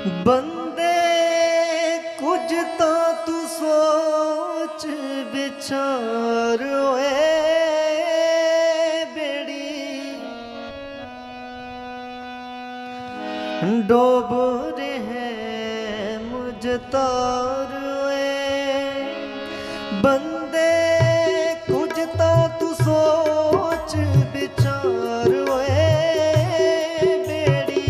बंदे कुछ तो तू सोच विचार ओए बेड़ी डूब रहे मुझ तार ओए बंदे कुछ तो तू सोच विचार ओए बेड़ी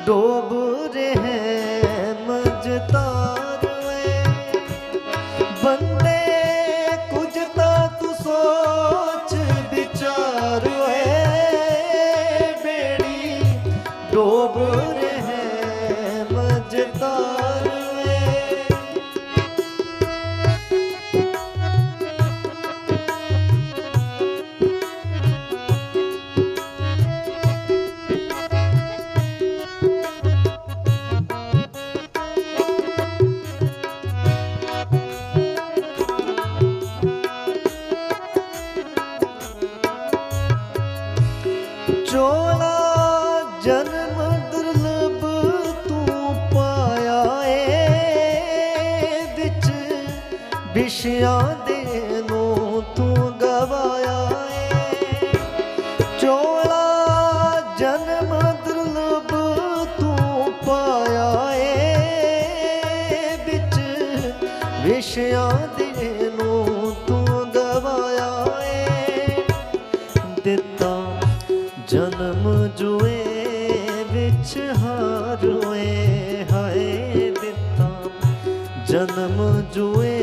डूब तार बंदे कुछ तो तू सोच विचार बेड़ी डूब रहे मझतार चोला जन्म दुर्लभ तू पाया बिच विषया देनो तू गवाया चोला जन्म दुर्लभ तू पाया बिच विषया देनो तू गवाया दिता जन्म जुए विच हारोए हाय दिता जन्म जुए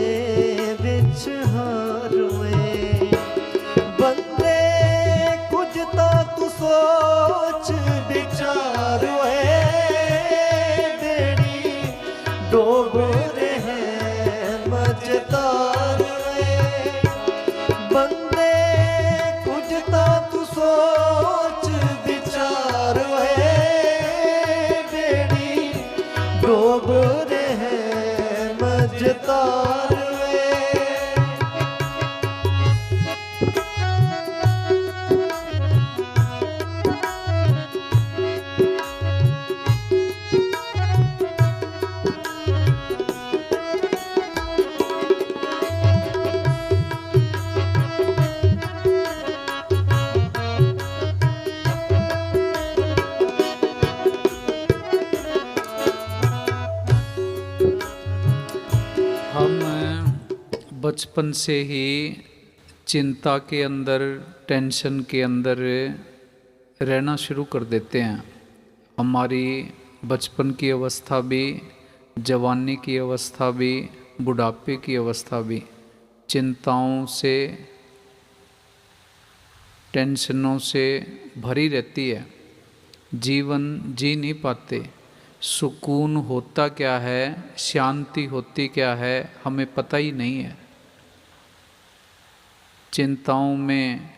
विच हारोए बंदे कुछ तो तू सोच विचार बेड़ी डूब रहे मझतार बंदे कुछ तो तू सोच बेड़ी डूब रहे मझतार बचपन से ही चिंता के अंदर टेंशन के अंदर रहना शुरू कर देते हैं। हमारी बचपन की अवस्था भी, जवानी की अवस्था भी, बुढ़ापे की अवस्था भी चिंताओं से, टेंशनों से भरी रहती है। जीवन जी नहीं पाते। सुकून होता क्या है, शांति होती क्या है, हमें पता ही नहीं है। चिंताओं में,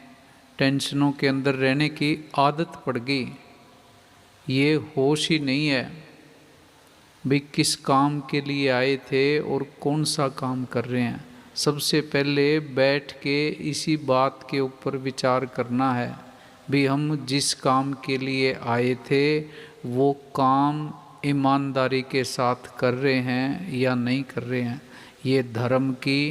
टेंशनों के अंदर रहने की आदत पड़ गई। ये होश ही नहीं है भाई किस काम के लिए आए थे और कौन सा काम कर रहे हैं। सबसे पहले बैठ के इसी बात के ऊपर विचार करना है भी हम जिस काम के लिए आए थे वो काम ईमानदारी के साथ कर रहे हैं या नहीं कर रहे हैं। ये धर्म की,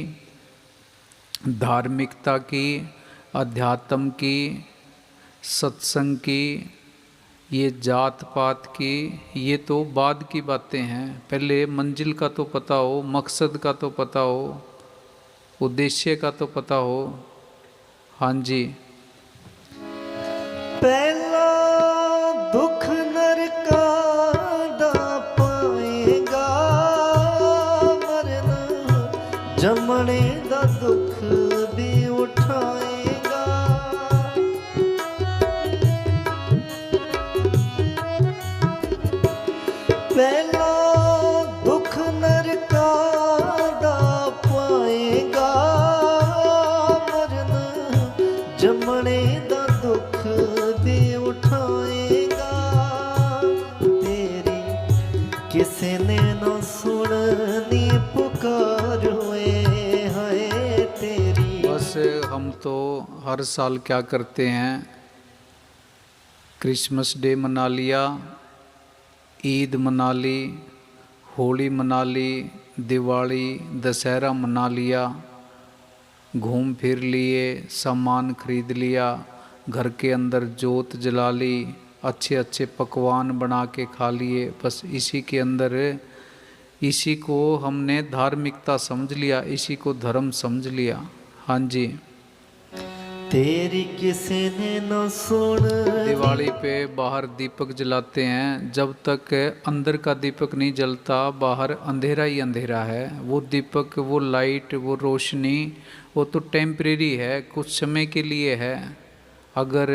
धार्मिकता की, अध्यात्म की, सत्संग की, ये जात पात की, ये तो बाद की बातें हैं। पहले मंजिल का तो पता हो, मकसद का तो पता हो, उद्देश्य का तो पता हो। हाँ जी, पहला दुख नरका दा पाएगा मरना जमने दा दुख भी उठाएगा। पहला दुख नरका दा पाएगा मरना जमने दा दुख भी उठाएगा। तेरी किसी ने न सुननी पुकार हुए है तेरी। बस हम तो हर साल क्या करते हैं, क्रिसमस डे मना लिया, ईद मना ली, होली मना ली, दिवाली दशहरा मना लिया, घूम फिर लिए, सामान खरीद लिया, घर के अंदर जोत जला ली, अच्छे अच्छे पकवान बना के खा लिए। बस इसी के अंदर, इसी को हमने धार्मिकता समझ लिया, इसी को धर्म समझ लिया। हाँ जी। तेरी किसी ने न सुन। दिवाली पे बाहर दीपक जलाते हैं, जब तक अंदर का दीपक नहीं जलता बाहर अंधेरा ही अंधेरा है। वो दीपक, वो लाइट, वो रोशनी, वो तो टेम्परेरी है, कुछ समय के लिए है। अगर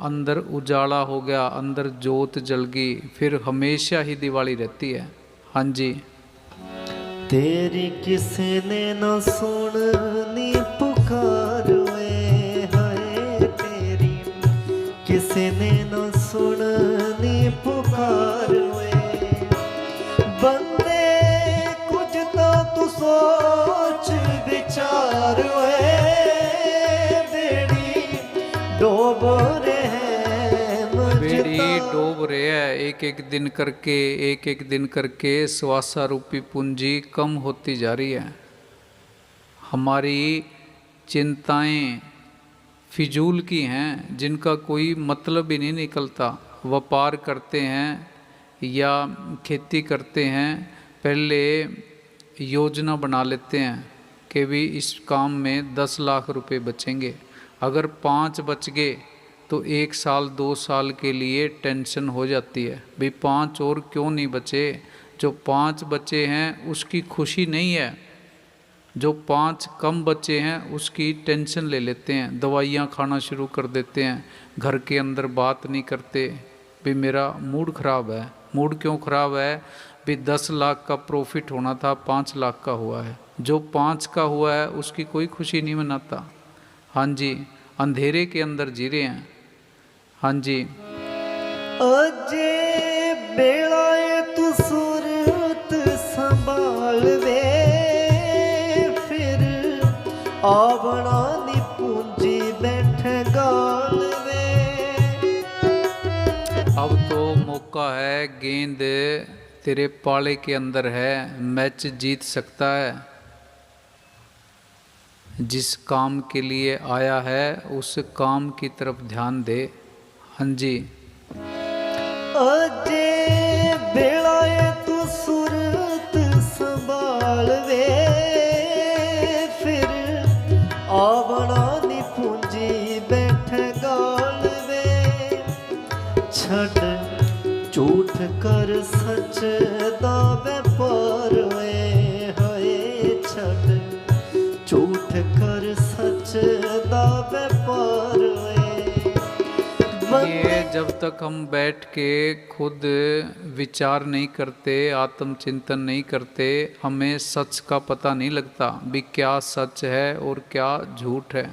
अंदर उजाला हो गया, अंदर जोत जल गई, फिर हमेशा ही दिवाली रहती है। हाँ जी। तेरी किसी ने न सुननी पुकार है, तेरी किसी ने न सुननी पुकार बंदे कुछ तो तू सोच विचार बेड़ी डोब बेड़ी डूब रहे है, एक एक दिन करके, एक एक दिन करके स्वासा रूपी पूंजी कम होती जा रही है। हमारी चिंताएं फिजूल की हैं, जिनका कोई मतलब ही नहीं निकलता। व्यापार करते हैं या खेती करते हैं, पहले योजना बना लेते हैं कि भी इस काम में 10 लाख रुपए बचेंगे। अगर 5 बच गए तो 1 साल 2 साल के लिए टेंशन हो जाती है, भाई 5 और क्यों नहीं बचे। जो 5 बचे हैं उसकी खुशी नहीं है, जो 5 कम बचे हैं उसकी टेंशन ले लेते हैं, दवाइयाँ खाना शुरू कर देते हैं, घर के अंदर बात नहीं करते, भाई मेरा मूड ख़राब है। मूड क्यों ख़राब है, भाई 10 लाख का प्रॉफिट होना था, 5 लाख का हुआ है। जो 5 का हुआ है उसकी कोई खुशी नहीं मनाता। हाँ जी, अंधेरे के अंदर जी रहे हैं। हाँ जी। अजे बेलाए तू सूरत संभाल वे, फिर आवना नी पूंजी बैठे गाल वे। अब तो मौका है, गेंद तेरे पाले के अंदर है, मैच जीत सकता है। जिस काम के लिए आया है उस काम की तरफ ध्यान दे। हाँ जी। अजे बेलाए तू सूरत संभाल वे, फिर आवना नी पूंजी बैठे गाल वे। छड़ झूठ कर सच दा व्यापार है, छड़ झूठ कर सच दा व्यापार ये जब तक हम बैठ के खुद विचार नहीं करते, आत्मचिंतन नहीं करते, हमें सच का पता नहीं लगता भी क्या सच है और क्या झूठ है।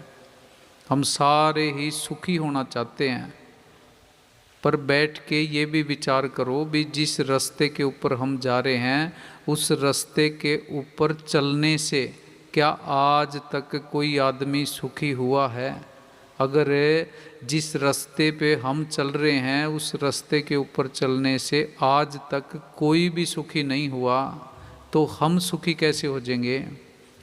हम सारे ही सुखी होना चाहते हैं, पर बैठ के ये भी विचार करो भी जिस रास्ते के ऊपर हम जा रहे हैं उस रास्ते के ऊपर चलने से क्या आज तक कोई आदमी सुखी हुआ है। अगर जिस रास्ते पे हम चल रहे हैं उस रास्ते के ऊपर चलने से आज तक कोई भी सुखी नहीं हुआ तो हम सुखी कैसे हो जाएंगे।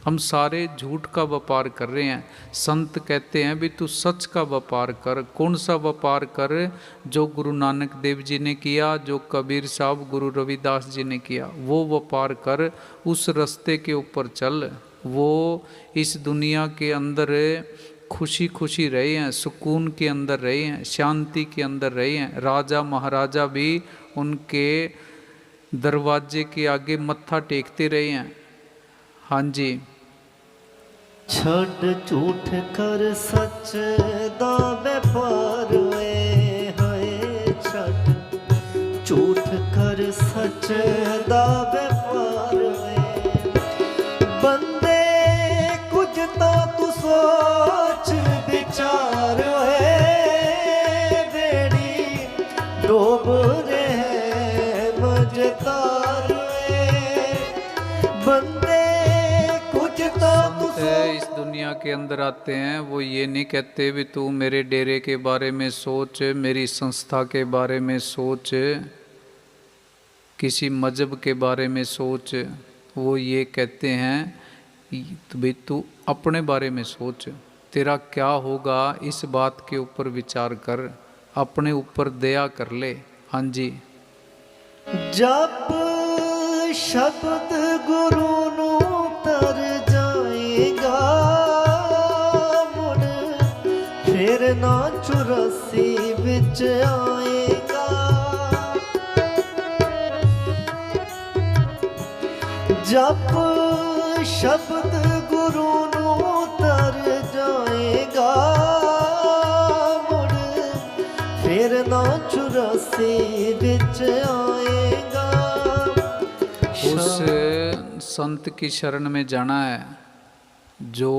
हम सारे झूठ का व्यापार कर रहे हैं। संत कहते हैं भी तू सच का व्यापार कर। कौन सा व्यापार कर, जो गुरु नानक देव जी ने किया, जो कबीर साहब गुरु रविदास जी ने किया, वो व्यापार कर, उस रास्ते के ऊपर चल। वो इस दुनिया के अंदर खुशी खुशी रहे हैं, सुकून के अंदर रहे हैं, शांति के अंदर रहे हैं। राजा महाराजा भी उनके दरवाजे के आगे मत्था टेकते रहे हैं। हाँ जी। छड़ झूठ कर सच दा व्यापार है, छड़ झूठ कर सच दा व्यापार है। बंदे कुछ तो तू सोच विचार है, बेड़ी डूब रहे मजदार है। बंदे इस दुनिया के अंदर आते हैं वो ये नहीं कहते भी तू मेरे डेरे के बारे में सोच, मेरी संस्था के बारे में सोच। किसी मजहब के बारे में सोच, वो ये कहते हैं तो भाई तू अपने बारे में सोच, तेरा क्या होगा इस बात के ऊपर विचार कर, अपने ऊपर दया कर ले। हाँ जी। जप शब्द गुरु नू तर जाएगा, मुड़ फिर ना 84 विच आएगा। जप शब्द गुरु नू तर जाएगा, मुड़ फिर ना 84 विच आएगा। उस संत की शरण में जाना है जो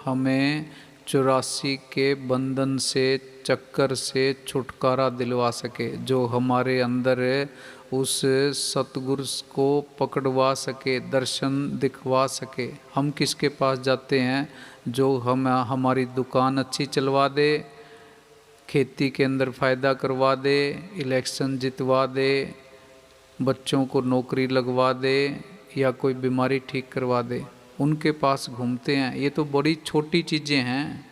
हमें 84 के बंधन से, चक्कर से छुटकारा दिलवा सके, जो हमारे अंदर उस सतगुरु को पकड़वा सके, दर्शन दिखवा सके। हम किसके पास जाते हैं? जो हमारी दुकान अच्छी चलवा दे, खेती के अंदर फ़ायदा करवा दे, इलेक्शन जितवा दे, बच्चों को नौकरी लगवा दे, या कोई बीमारी ठीक करवा दे, उनके पास घूमते हैं। ये तो बड़ी छोटी चीज़ें हैं।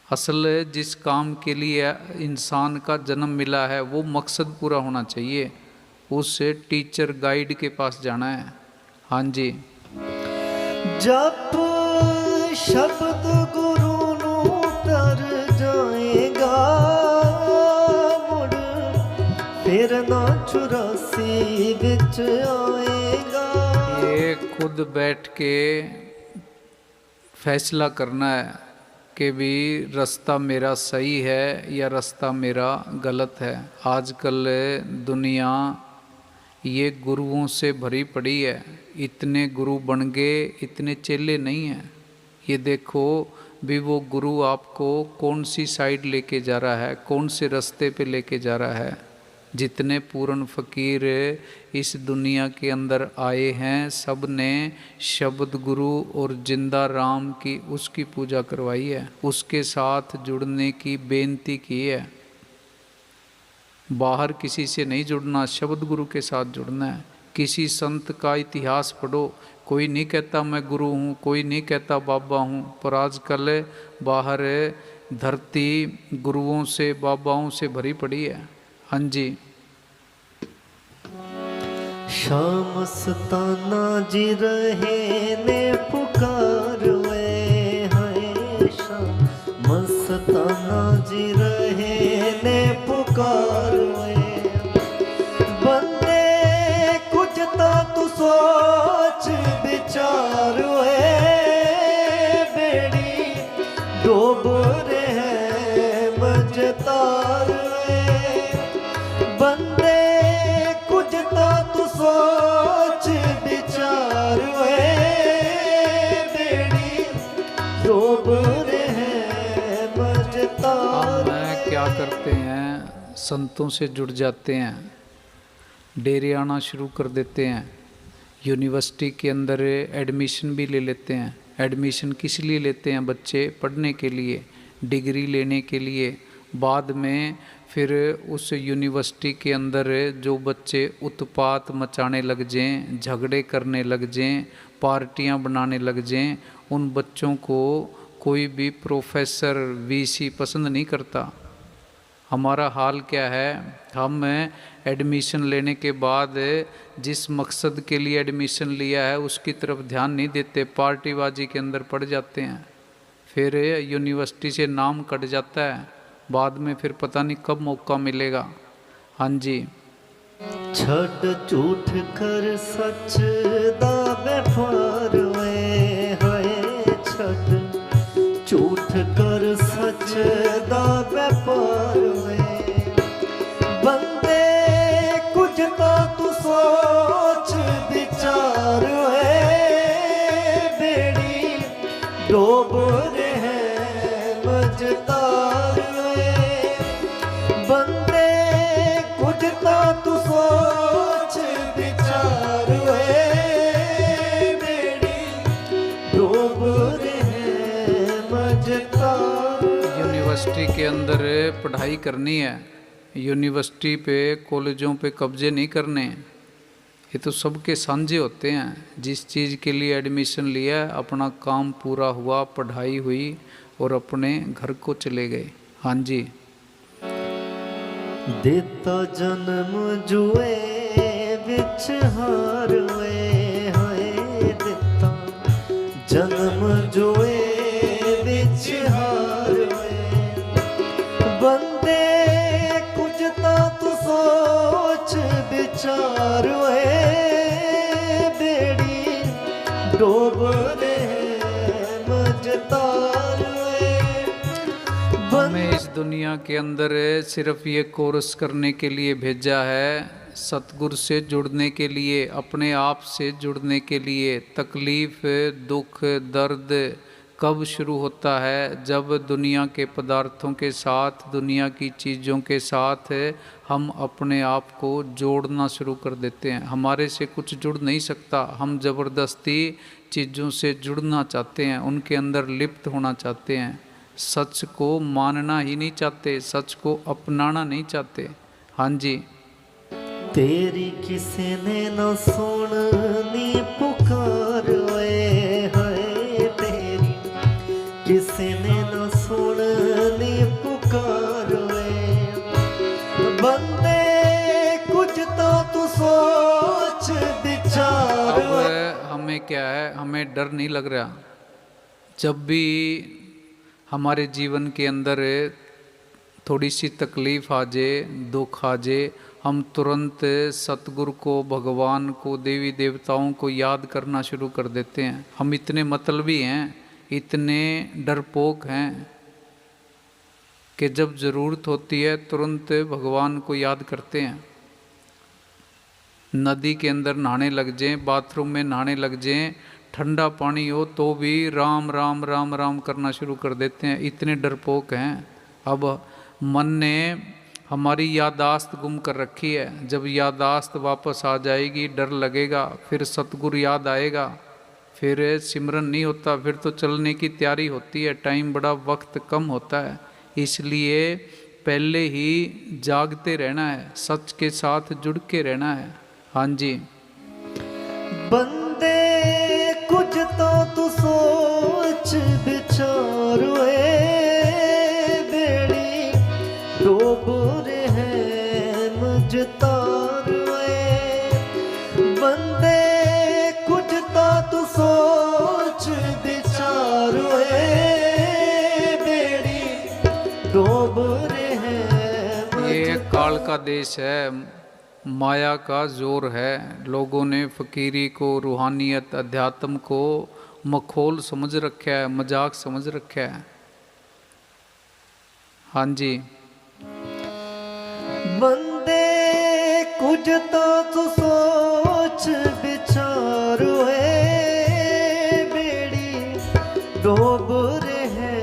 असल जिस काम के लिए इंसान का जन्म मिला है वो मकसद पूरा होना चाहिए, उस टीचर गाइड के पास जाना है। हाँ जी। जप शब्द गुरु नू तर जाएगा, मुड़ फिर ना 84 विच आएगा। ये खुद बैठ के फैसला करना है कि भी रास्ता मेरा सही है या रास्ता मेरा गलत है। आजकल दुनिया ये गुरुओं से भरी पड़ी है, इतने गुरु बन गए, इतने चेले नहीं हैं। ये देखो भी वो गुरु आपको कौन सी साइड लेके जा रहा है, कौन से रास्ते पे लेके जा रहा है। जितने पूर्ण फकीर इस दुनिया के अंदर आए हैं, सब ने शब्द गुरु और जिंदा राम की उसकी पूजा करवाई है, उसके साथ जुड़ने की बेनती की है। बाहर किसी से नहीं जुड़ना, शब्द गुरु के साथ जुड़ना है। किसी संत का इतिहास पढ़ो, कोई नहीं कहता मैं गुरु हूँ, कोई नहीं कहता बाबा हूँ, पर आजकल बाहर धरती गुरुओं से, बाबाओं से भरी पड़ी है। हाँ जी। श्याम सताना जी रहे ने पुकारवे, है श्याम सताना जी रहे ने पुकारवे। बंदे कुछ तो तू सोच विचार वे, बेड़ी डूब रहे मझतार वे। बंदे कुछ तो तू सोच विचार वे, बेड़ी डूब रहे मझतार। हम क्या करते हैं, संतों से जुड़ जाते हैं, डेरे आना शुरू कर देते हैं, यूनिवर्सिटी के अंदर एडमिशन भी ले लेते हैं। एडमिशन किस लिए लेते हैं? बच्चे पढ़ने के लिए, डिग्री लेने के लिए। बाद में फिर उस यूनिवर्सिटी के अंदर जो बच्चे उत्पात मचाने लग जाएं, झगड़े करने लग जाएं, पार्टियां बनाने लग जाएं, उन बच्चों को कोई भी प्रोफेसर, वीसी पसंद नहीं करता। हमारा हाल क्या है? हम एडमिशन लेने के बाद जिस मकसद के लिए एडमिशन लिया है उसकी तरफ ध्यान नहीं देते, पार्टीबाजी के अंदर पड़ जाते हैं। फिर यूनिवर्सिटी से नाम कट जाता है, बाद में फिर पता नहीं कब मौका मिलेगा। हाँ जी। छड़ झूठ कर सच दा व्यापार वे, है छड़ झूठ कर सच दा व्यापार वे। बंदे कुछ तो तू सोच विचार वे, बेड़ी डूब रहे मझतार वे। बंदे कुछ तो तू सोच विचार वे, बेड़ी डूब रहे मझतार। यूनिवर्सिटी के अंदर पढ़ाई करनी है, यूनिवर्सिटी पे, कॉलेजों पे कब्जे नहीं करने। ये तो सबके साझे होते हैं। जिस चीज़ के लिए एडमिशन लिया, अपना काम पूरा हुआ, पढ़ाई हुई और अपने घर को चले गए। हाँ जी। ਦਿੱਤਾ ਜਨਮ ਜੂਏ ਵਿੱਚ ਹਾਰ ਹੋਏ ਹੋਏ, ਦਿੱਤਾ ਜਨਮ ਜੂਏ ਵਿੱਚ ਹਾਰ ਹੋਏ। ਬੰਦੇ ਕੁਝ ਤਾਂ ਤੂੰ ਸੋਚ ਵਿਚਾਰ ਹੋਏ, ਬੇੜੀ ਡੋਬ ਰਹੇ ਮਝਤਾਰ ਹੋਏ। हमें इस दुनिया के अंदर सिर्फ ये कोर्स करने के लिए भेजा है, सतगुरु से जुड़ने के लिए, अपने आप से जुड़ने के लिए। तकलीफ़, दुख, दर्द कब शुरू होता है? जब दुनिया के पदार्थों के साथ, दुनिया की चीज़ों के साथ हम अपने आप को जोड़ना शुरू कर देते हैं। हमारे से कुछ जुड़ नहीं सकता, हम ज़बरदस्ती चीज़ों से जुड़ना चाहते हैं, उनके अंदर लिप्त होना चाहते हैं। सच को मानना ही नहीं चाहते, सच को अपनाना नहीं चाहते। हाँ जी। तेरी किसी ने न सुननी पुकार होए हाय, तेरी किसी ने न सुननी पुकार होए। बंदे कुछ तो तू सोच विचार। अब हमें क्या है, हमें डर नहीं लग रहा। जब भी हमारे जीवन के अंदर थोड़ी सी तकलीफ़ आ जाए, दुख आ जाए, हम तुरंत सतगुरु को, भगवान को, देवी देवताओं को याद करना शुरू कर देते हैं। हम इतने मतलबी हैं, इतने डरपोक हैं कि जब ज़रूरत होती है तुरंत भगवान को याद करते हैं। नदी के अंदर नहाने लग जाएं, बाथरूम में नहाने लग जाएं, ठंडा पानी हो तो भी राम राम राम राम करना शुरू कर देते हैं। इतने डरपोक हैं। अब मन ने हमारी यादाश्त गुम कर रखी है। जब यादाश्त वापस आ जाएगी, डर लगेगा, फिर सतगुरु याद आएगा, फिर सिमरन नहीं होता, फिर तो चलने की तैयारी होती है। टाइम बड़ा, वक्त कम होता है। इसलिए पहले ही जागते रहना है, सच के साथ जुड़ के रहना है। हाँ जी। बंदे कुछ तो तू सोच विचार होए, बेड़ी डूब रहे मझतार होए। बंदे कुछ तो तू सोच विचार होए, बेड़ी डूब रहे। ये काल का देश है, माया का जोर है। लोगों ने फ़कीरी को, रूहानियत, अध्यात्म को मखौल समझ रखा है, मजाक समझ रखा है। हाँ जी। बंदे कुछ तो तू सोच विचार होए, बेड़ी डूब रहे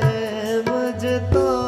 मझतार